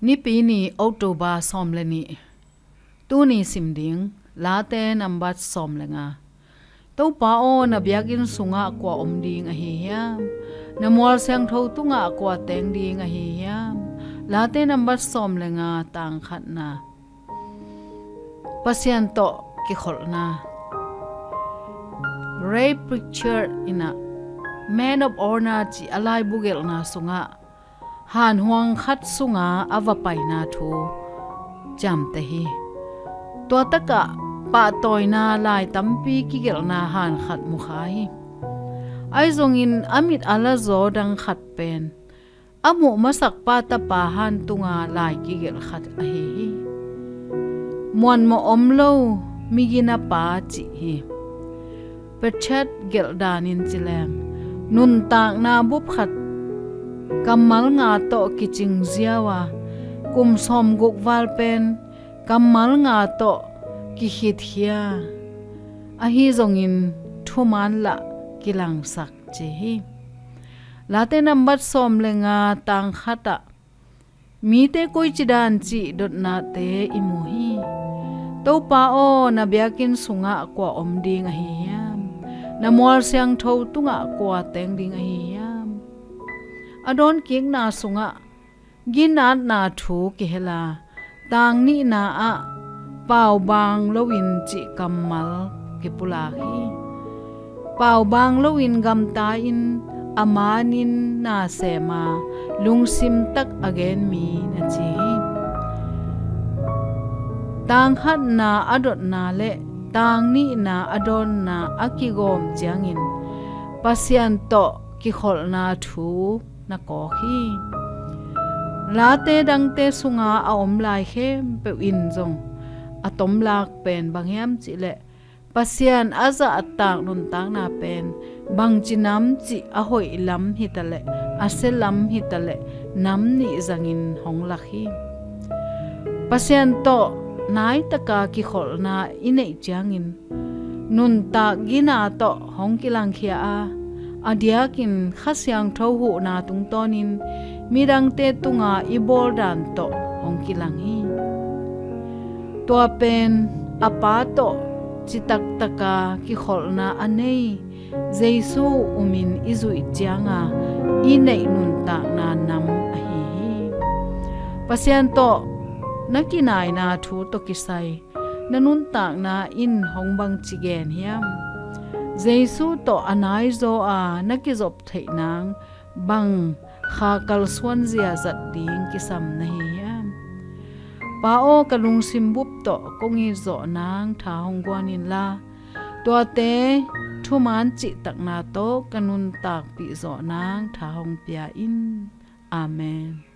ni pi ni October som le ni tu ni simding late number som le nga to pa o na biakin sunga kwa omding a hi hiam na mol sang tho tunga kwa teng ding a hi hiam late number som le nga tang khat na pasien to ki khol na Ray Pritchard ina Man of Honor chi alai bugel na sunga han huang khat sunga avapai na thu jam te hi to taka pa toy na lai tampi ki gel na han khat mu kha hi ai zong in amit ala zo dang khat pen amu masak pa ta pa han tunga lai ki gel khat a hi mon mo omlo migina pa chi hi pechat gel danin chilang nun tak na bup khat kamal nga to kiching ziawa kum som guk wal pen kamal nga to ki hit hia a hi zongin thuman la kilang sak che hi late number som lenga tang khata mi te koi chidan chi dot na te imu hi to pa o na biakin sunga kwa omding a hi na mol siang tho tunga kwa teng ding a hi adon king na sunga ginat na thu ki hela tang ni na a pau bang lowin chi kamal ki pula hi pau bang lowin gam ta in amanin na sema lungsim tak again mi na chi tang khat na adot na le tang ni na adon na akigom jangin pasian to ki khol na thu na ko hi late dangte sunga a om lai khem pe in jong atom lak pen bangyam chi le pasian aza atak nun tang na pen bang chinam chi a hoi lam hitale aselam hitale nam ni zangin hong lakhi pasian to nai taka ki khol na inei changin nun ta gina to hong kilang khia a adiakin khasyang tho hu na tung tonin mirang te tunga ibol dan to hong kilang hi to pen apa to chitak taka ki kholna anei jesu umin izui chianga inei nun ta na nam a hi pasien to nakinai na thu to kisai nanun tak na in hongbang chigen hiam jesu to anai zo a nakizop theinang bang kha kal swan zia zat ding kisam na hi hiam pa o kalung simbup to kongi zo nang tha hongwanin la to te thuman chi takna to kanun tak pi zo nang tha hong pia in amen